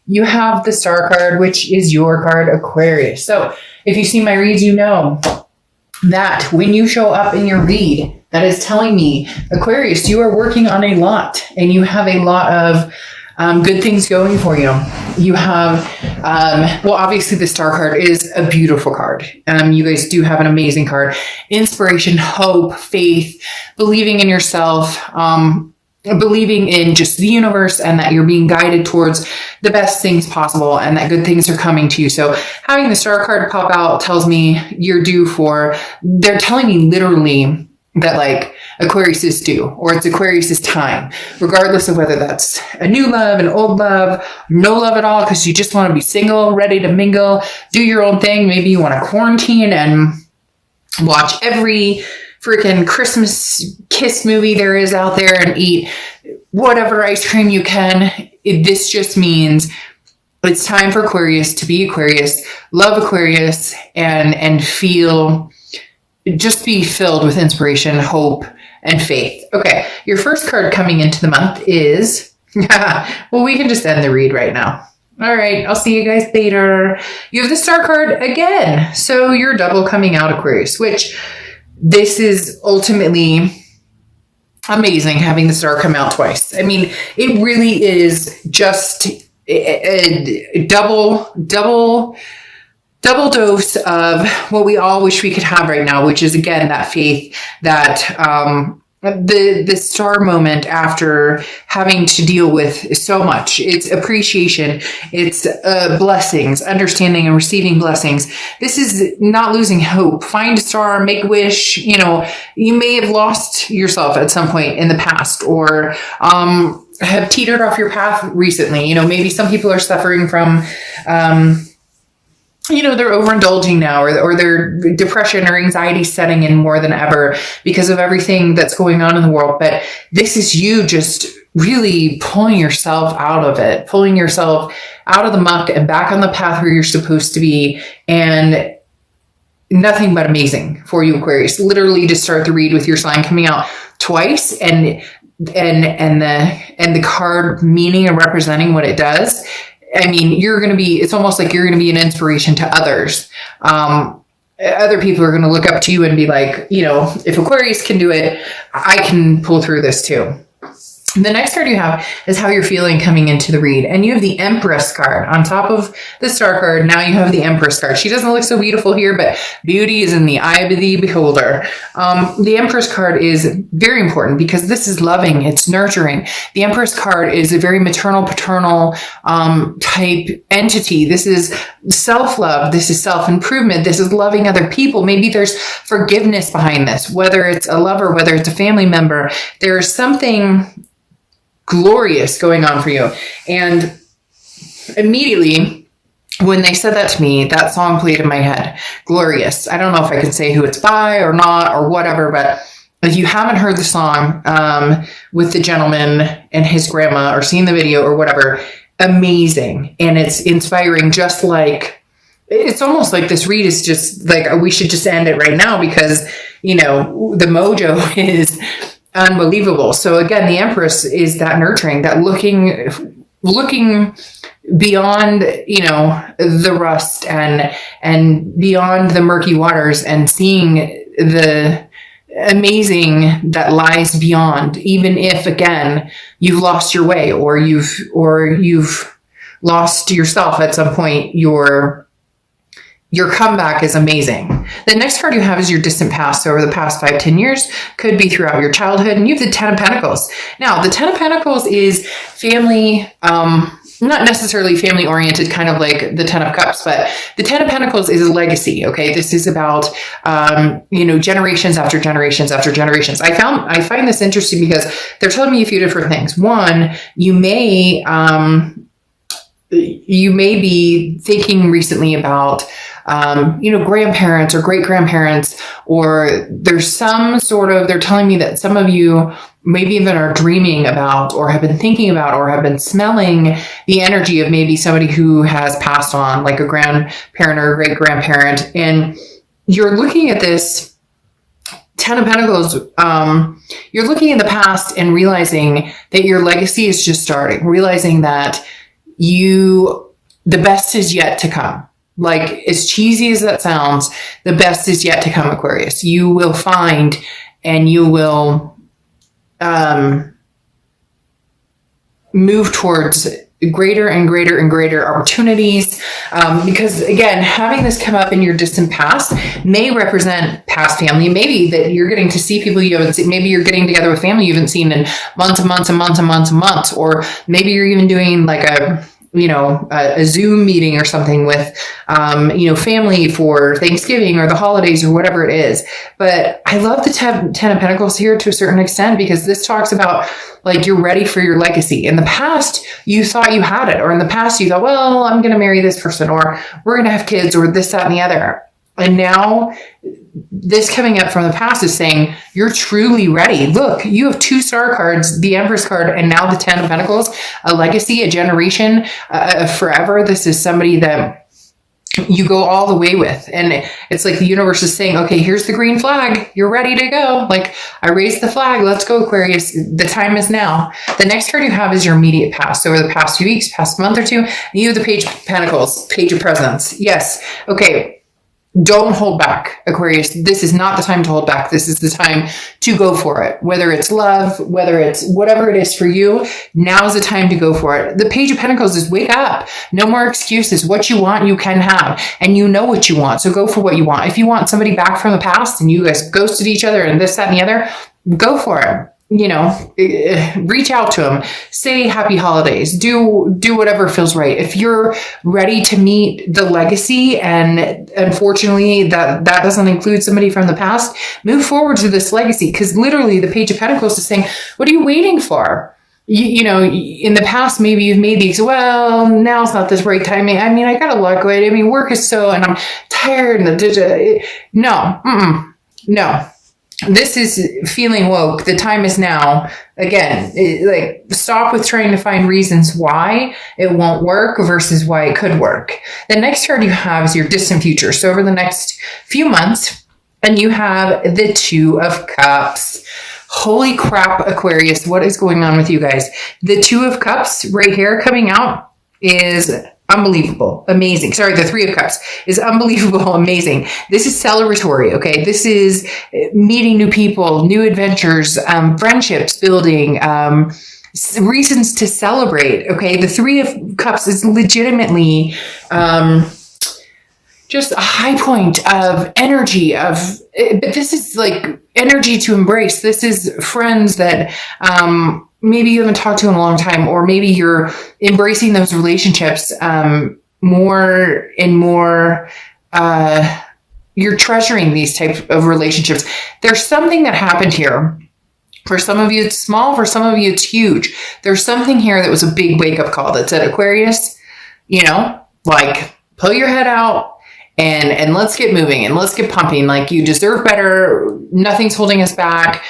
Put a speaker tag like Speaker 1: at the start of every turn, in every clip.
Speaker 1: you have the Star card, which is your card, Aquarius. So if you see my reads, you know that when you show up in your read, that is telling me, Aquarius, you are working on a lot and you have a lot of good things going for you. You have, well, obviously the Star card is a beautiful card. You guys do have an amazing card. Inspiration, hope, faith, believing in yourself, believing in just the universe and that you're being guided towards the best things possible and that good things are coming to you. So having the Star card pop out tells me you're due for, they're telling me literally that like Aquarius is due, or it's Aquarius's time, regardless of whether that's a new love, an old love, no love at all, because you just want to be single, ready to mingle, do your own thing. Maybe you want to quarantine and watch every freaking Christmas kiss movie there is out there and eat whatever ice cream you can. This just means it's time for Aquarius to be Aquarius, love Aquarius, and feel, just be filled with inspiration, hope, and faith. Okay, your first card coming into the month is, well, we can just end the read right now. All right, I'll see you guys later. You have the Star card again. So you're double coming out, Aquarius, which this is ultimately amazing having the Star come out twice. I mean, it really is just a double dose of what we all wish we could have right now, which is, again, that faith, that the Star moment after having to deal with so much. It's appreciation. It's blessings, understanding and receiving blessings. This is not losing hope. Find a star, make a wish. You know, you may have lost yourself at some point in the past, or have teetered off your path recently. You know, maybe some people are suffering from you know, they're overindulging now, or their depression or anxiety setting in more than ever because of everything that's going on in the world. But this is you just really pulling yourself out of it, pulling yourself out of the muck and back on the path where you're supposed to be. And nothing but amazing for you, Aquarius. Literally to start the read with your sign coming out twice and the card meaning and representing what it does. I mean, it's almost like you're going to be an inspiration to others. Other people are going to look up to you and be like, you know, if Aquarius can do it, I can pull through this too. The next card you have is how you're feeling coming into the read. And you have the Empress card on top of the Star card. Now you have the Empress card. She doesn't look so beautiful here, but beauty is in the eye of the beholder. The Empress card is very important because this is loving. It's nurturing. The Empress card is a very maternal, paternal type entity. This is self-love. This is self-improvement. This is loving other people. Maybe there's forgiveness behind this, whether it's a lover, whether it's a family member. There's something glorious going on for you. And immediately when they said that to me, that song played in my head, Glorious. I don't know if I can say who it's by or not or whatever, but if you haven't heard the song with the gentleman and his grandma, or seen the video or whatever, amazing. And it's inspiring, just like, it's almost like this read is just like, we should just end it right now because, you know, the mojo is unbelievable. So again, the Empress is that nurturing, that looking beyond, you know, the rust and beyond the murky waters and seeing the amazing that lies beyond, even if, again, you've lost your way or you've lost yourself at some point. Your comeback is amazing. The next card you have is your distant past. So over the past 5-10 years, could be throughout your childhood. And you have the Ten of Pentacles. Now, the Ten of Pentacles is family, not necessarily family oriented, kind of like the Ten of Cups, but the Ten of Pentacles is a legacy. Okay. This is about, you know, generations after generations after generations. I find this interesting because they're telling me a few different things. One, you may be thinking recently about, you know, grandparents or great grandparents, or there's some sort of, they're telling me that some of you maybe even are dreaming about or have been thinking about or have been smelling the energy of maybe somebody who has passed on, like a grandparent or a great grandparent. And you're looking at this Ten of Pentacles, you're looking in the past and realizing that your legacy is just starting, realizing that the best is yet to come. Like, as cheesy as that sounds, the best is yet to come, Aquarius. You will find and you will move towards greater and greater and greater opportunities. Because again, having this come up in your distant past may represent past family. Maybe that you're getting to see people you haven't seen. Maybe you're getting together with family you haven't seen in months and months and months and months and months. Or maybe you're even doing like a Zoom meeting or something with, family for Thanksgiving or the holidays or whatever it is. But I love the Ten of Pentacles here to a certain extent, because this talks about like you're ready for your legacy. In the past, you thought you had it, or in the past you thought, well, I'm going to marry this person, or we're going to have kids, or this, that, and the other. And now this coming up from the past is saying you're truly ready. Look, you have 2 star cards, the Empress card, and now the 10 of Pentacles, a legacy, a generation, forever. This is somebody that you go all the way with. And it's like the universe is saying, okay, here's the green flag. You're ready to go. Like, I raised the flag. Let's go, Aquarius. The time is now. The next card you have is your immediate past. So over the past few weeks, past month or two, you have the Page of Pentacles, Page of Presents. Yes. Okay. Don't hold back, Aquarius. This is not the time to hold back. This is the time to go for it. Whether it's love, whether it's whatever it is for you, now's the time to go for it. The Page of Pentacles is wake up. No more excuses. What you want, you can have. And you know what you want. So go for what you want. If you want somebody back from the past and you guys ghosted each other and this, that, and the other, go for it. Reach out to them, say happy holidays, do whatever feels right. If you're ready to meet the legacy, and unfortunately that doesn't include somebody from the past, move forward to this legacy. Because literally the Page of Pentacles is saying, what are you waiting for? In the past, maybe you've made these, well, now's not this right timing. I mean, I got a lot going. I mean, work is and I'm tired. No. This is feeling woke. The time is now. Again, stop with trying to find reasons why it won't work versus why it could work. The next card you have is your distant future. So over the next few months, and you have the 2 of Cups. Holy crap, Aquarius. What is going on with you guys? The 2 of Cups right here coming out is unbelievable. Amazing. Sorry, the 3 of Cups is unbelievable. Amazing. This is celebratory. Okay. This is meeting new people, new adventures, friendships building, reasons to celebrate. Okay. The 3 of Cups is legitimately, just a high point of energy but this is like energy to embrace. This is friends that, maybe you haven't talked to in a long time, or maybe you're embracing those relationships more and more. You're treasuring these types of relationships. There's something that happened here. For some of you, it's small. For some of you, it's huge. There's something here that was a big wake-up call that said, Aquarius, pull your head out and let's get moving and let's get pumping. Like, you deserve better. Nothing's holding us back.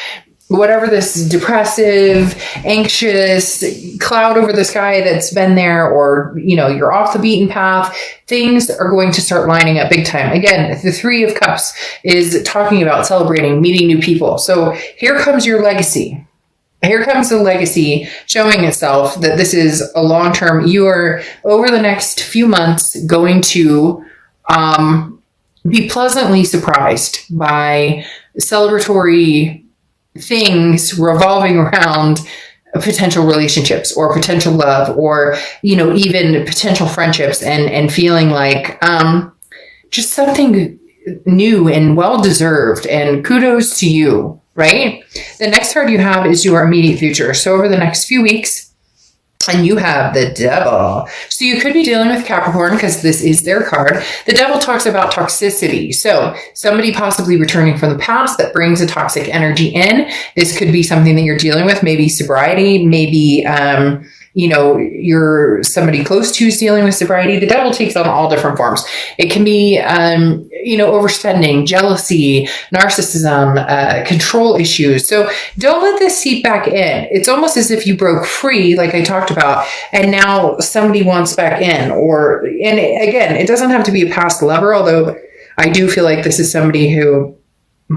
Speaker 1: Whatever this depressive, anxious cloud over the sky that's been there, or, you're off the beaten path, things are going to start lining up big time. Again, the 3 of Cups is talking about celebrating, meeting new people. So here comes your legacy. Here comes the legacy showing itself that this is a long-term. You are, over the next few months, going to be pleasantly surprised by celebratory things revolving around potential relationships or potential love, or, even potential friendships, and feeling like, just something new and well-deserved, and kudos to you, right? The next card you have is your immediate future. So over the next few weeks, and you have the Devil. So you could be dealing with Capricorn, because this is their card. The Devil talks about toxicity. So somebody possibly returning from the past that brings a toxic energy in. This could be something that you're dealing with, maybe sobriety, maybe, you're somebody close to is dealing with sobriety. The Devil takes on all different forms. It can be, overspending, jealousy, narcissism, control issues. So don't let this seep back in. It's almost as if you broke free, like I talked about, and now somebody wants back in. And again, it doesn't have to be a past lover, although I do feel like this is somebody who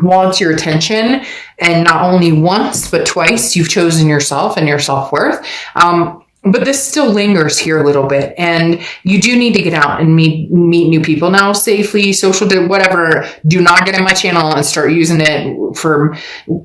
Speaker 1: wants your attention, and not only once, but twice. You've chosen yourself and your self-worth. But this still lingers here a little bit, and you do need to get out and meet new people now safely, social, whatever. Do not get in my channel and start using it for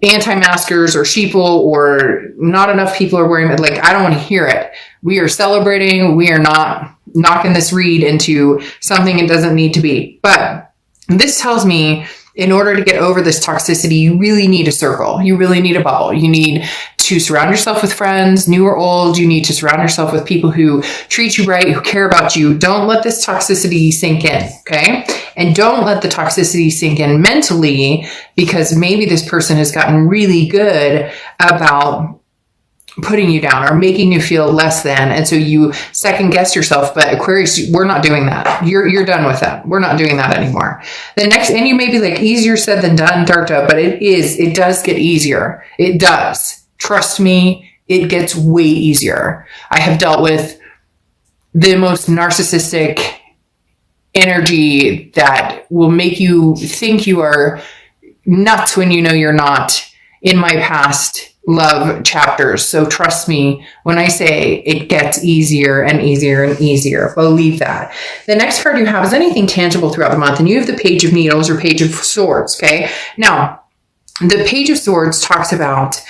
Speaker 1: anti-maskers or sheeple, or not enough people are wearing it. Like, I don't want to hear it. We are celebrating. We are not knocking this read into something it doesn't need to be. But this tells me, in order to get over this toxicity, you really need a circle. You really need a bubble. You need to surround yourself with friends, new or old. You need to surround yourself with people who treat you right, who care about you. Don't let this toxicity sink in, okay? And don't let the toxicity sink in mentally, because maybe this person has gotten really good about putting you down or making you feel less than. And so you second guess yourself. But Aquarius, we're not doing that. You're done with that. We're not doing that anymore. The next, and you may be like, easier said than done, Dark Dove, but it does get easier. It does. Trust me, it gets way easier. I have dealt with the most narcissistic energy that will make you think you are nuts when you know you're not in my past love chapters. So trust me when I say it gets easier and easier and easier. Believe that. The next card you have is anything tangible throughout the month, and you have the Page of Needles or Page of Swords. Okay. Now, the Page of Swords talks about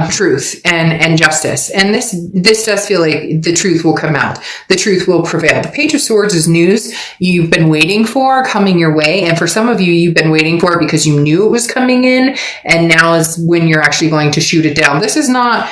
Speaker 1: truth and justice. And this does feel like the truth will come out. The truth will prevail. The Page of Swords is news you've been waiting for coming your way. And for some of you, you've been waiting for it because you knew it was coming in. And now is when you're actually going to shoot it down. This is not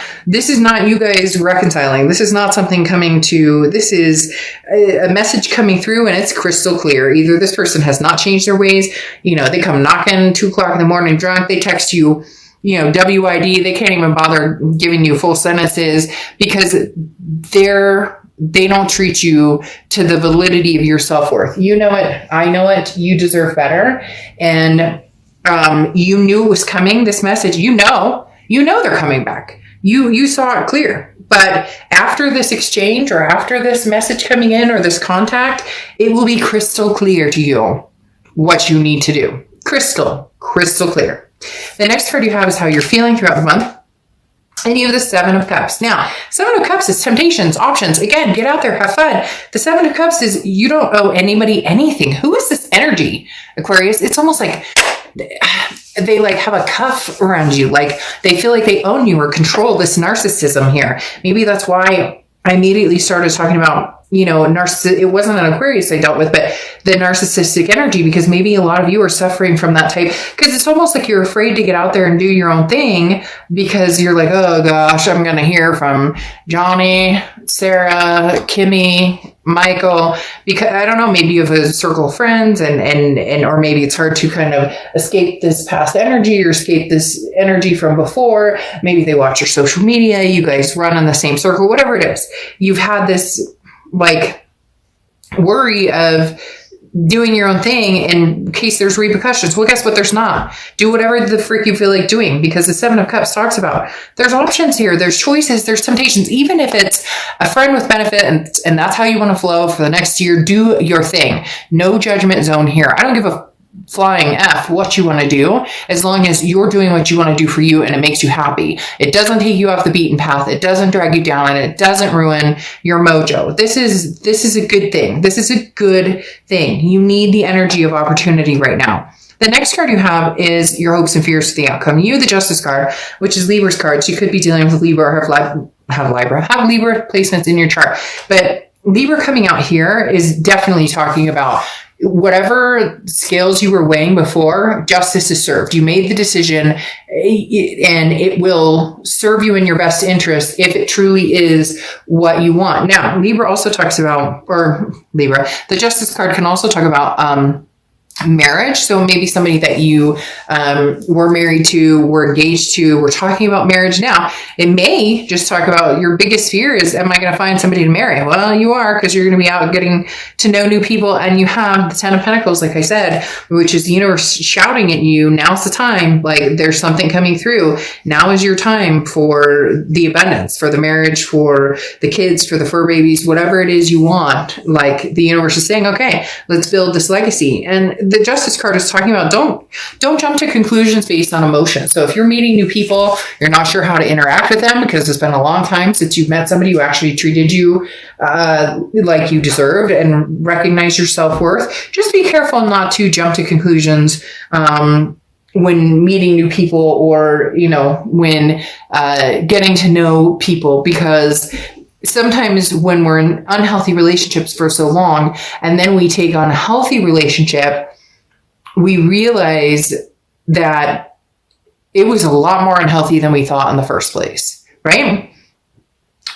Speaker 1: you guys reconciling. This is not something coming to, this is a message coming through, and it's crystal clear. Either this person has not changed their ways. They come knocking 2 o'clock in the morning drunk. They text you, WID. They can't even bother giving you full sentences because they don't treat you to the validity of your self-worth. You know it. I know it. You deserve better. And you knew it was coming, this message. You know they're coming back. You saw it clear. But after this exchange, or after this message coming in, or this contact, it will be crystal clear to you what you need to do. Crystal clear. The next card you have is how you're feeling throughout the month. And you have the Seven of Cups. Now, Seven of Cups is temptations, options. Again, get out there, have fun. The Seven of Cups is you don't owe anybody anything. Who is this energy, Aquarius? It's almost like they like have a cuff around you. Like they feel like they own you or control this narcissism here. Maybe that's why I immediately started talking about, it wasn't an Aquarius I dealt with, but the narcissistic energy, because maybe a lot of you are suffering from that type, because it's almost like you're afraid to get out there and do your own thing because you're like, oh gosh, I'm going to hear from Johnny, Sarah, Kimmy, Michael, because I don't know, maybe you have a circle of friends and or maybe it's hard to kind of escape this past energy or escape this energy from before. Maybe they watch your social media, you guys run in the same circle, whatever it is. You've had this like worry of doing your own thing in case there's repercussions. Well, guess what? There's not. Do whatever the frick you feel like doing, because the Seven of Cups talks about there's options here. There's choices. There's temptations. Even if it's a friend with benefit and that's how you want to flow for the next year, do your thing. No judgment zone here. I don't give a flying F what you want to do, as long as you're doing what you want to do for you and it makes you happy. It doesn't take you off the beaten path. It doesn't drag you down, and it doesn't ruin your mojo. This is a good thing. This is a good thing. You need the energy of opportunity right now. The next card you have is your hopes and fears for the outcome. You, the Justice card, which is Libra's card. So you could be dealing with Libra or have Libra placements in your chart. But Libra coming out here is definitely talking about whatever scales you were weighing before, justice is served. You made the decision, and it will serve you in your best interest if it truly is what you want. Now, Libra also talks about, the Justice card can also talk about marriage. So maybe somebody that you were married to, were engaged to, we're talking about marriage now. It may just talk about your biggest fear is, am I going to find somebody to marry? Well, you are, because you're going to be out getting to know new people. And you have the Ten of Pentacles, like I said, which is the universe shouting at you. Now's the time. Like there's something coming through. Now is your time for the abundance, for the marriage, for the kids, for the fur babies, whatever it is you want. Like the universe is saying, okay, let's build this legacy. And the Justice card is talking about don't jump to conclusions based on emotion. So if you're meeting new people, you're not sure how to interact with them because it's been a long time since you've met somebody who actually treated you like you deserved and recognize your self-worth. Just be careful not to jump to conclusions when meeting new people or, when getting to know people, because sometimes when we're in unhealthy relationships for so long and then we take on a healthy relationship, we realize that it was a lot more unhealthy than we thought in the first place, right?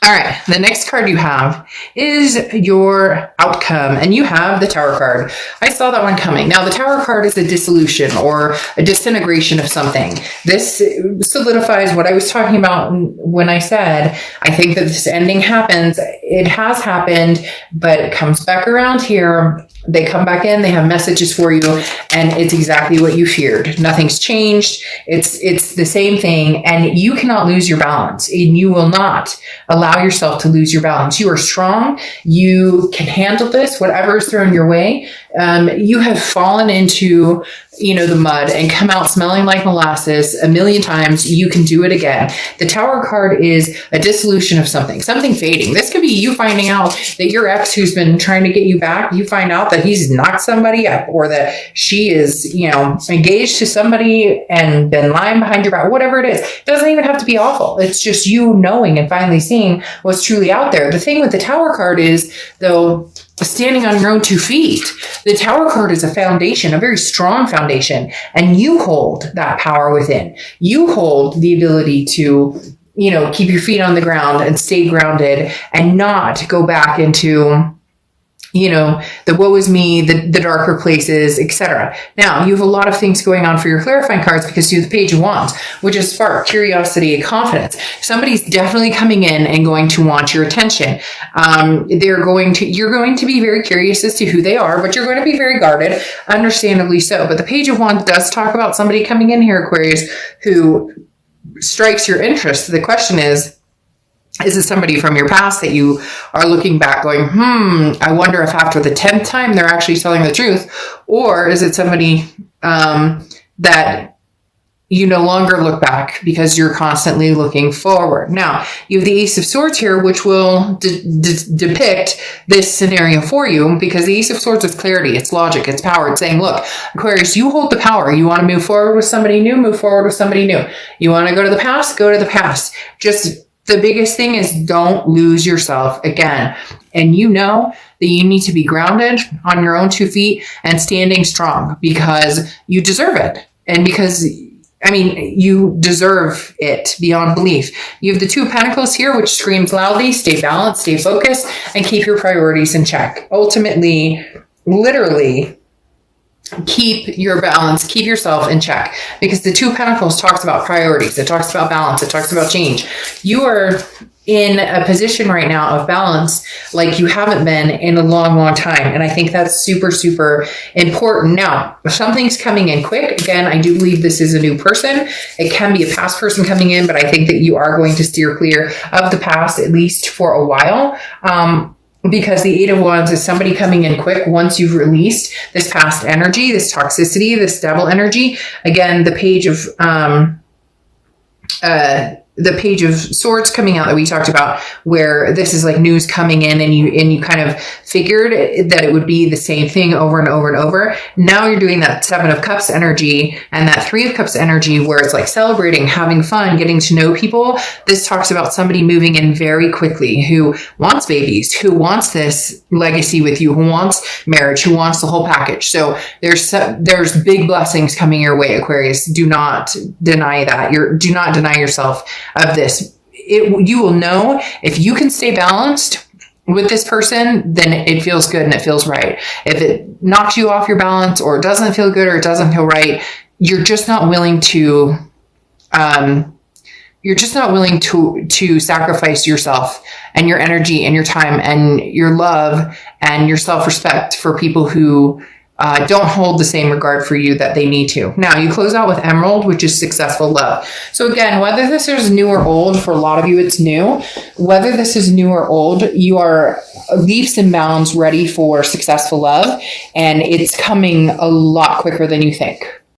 Speaker 1: All right, the next card you have is your outcome, and you have the Tower card. I saw that one coming. Now, the Tower card is a dissolution or a disintegration of something. This solidifies what I was talking about when I said, I think that this ending happens. It has happened, but it comes back around here. They come back in, they have messages for you, and it's exactly what you feared. Nothing's changed. It's the same thing, and you cannot lose your balance, and you will not allow yourself to lose your balance. You are strong. You can handle this, whatever is thrown your way. You have fallen into, the mud and come out smelling like molasses a million times. You can do it again. The Tower card is a dissolution of something fading. This could be you finding out that your ex who's been trying to get you back, you find out that he's knocked somebody up, or that she is, engaged to somebody and been lying behind your back, whatever it is. It doesn't even have to be awful. It's just you knowing and finally seeing what's truly out there. The thing with the Tower card is, though, standing on your own 2 feet. The Tower card is a foundation, a very strong foundation, and you hold that power within. You hold the ability to, keep your feet on the ground and stay grounded and not go back into, the woe is me, the darker places, etc. Now, you have a lot of things going on for your clarifying cards because you have the Page of Wands, which is spark, curiosity, and confidence. Somebody's definitely coming in and going to want your attention. You're going to be very curious as to who they are, but you're going to be very guarded, understandably so. But the Page of Wands does talk about somebody coming in here, Aquarius, who strikes your interest. The question is it somebody from your past that you are looking back going, I wonder if after the 10th time they're actually telling the truth? Or is it somebody that you no longer look back because you're constantly looking forward? Now, you have the Ace of Swords here, which will depict this scenario for you, because the Ace of Swords is clarity, it's logic, it's power. It's saying, look, Aquarius, you hold the power. You want to move forward with somebody new, move forward with somebody new. You want to go to the past, go to the past. Just the biggest thing is don't lose yourself again. And that you need to be grounded on your own 2 feet and standing strong because you deserve it. And because, you deserve it beyond belief. You have the Two of Pentacles here, which screams loudly, stay balanced, stay focused, and keep your priorities in check. Ultimately, literally, keep your balance, keep yourself in check, because the Two of Pentacles talks about priorities. It talks about balance. It talks about change. You are in a position right now of balance like you haven't been in a long, long time. And I think that's super, super important. Now, if something's coming in quick, again, I do believe this is a new person. It can be a past person coming in, but I think that you are going to steer clear of the past, at least for a while. Because the Eight of Wands is somebody coming in quick once you've released this past energy, this toxicity, this devil energy. Again, the Page of Swords coming out that we talked about, where this is like news coming in, and you kind of figured that it would be the same thing over and over and over. Now you're doing that Seven of Cups energy and that Three of Cups energy, where it's like celebrating, having fun, getting to know people. This talks about somebody moving in very quickly, who wants babies, who wants this legacy with you, who wants marriage, who wants the whole package. So there's big blessings coming your way, Aquarius. Do not deny that. Do not deny yourself of this. You will know if you can stay balanced with this person, then it feels good and it feels right. If it knocks you off your balance, or it doesn't feel good, or it doesn't feel right, you're just not willing to sacrifice yourself and your energy and your time and your love and your self-respect for people who don't hold the same regard for you that they need to. Now, you close out with Emerald, which is successful love. So again, whether this is new or old, for a lot of you it's new, whether this is new or old, you are leaps and bounds ready for successful love, and it's coming a lot quicker than you think.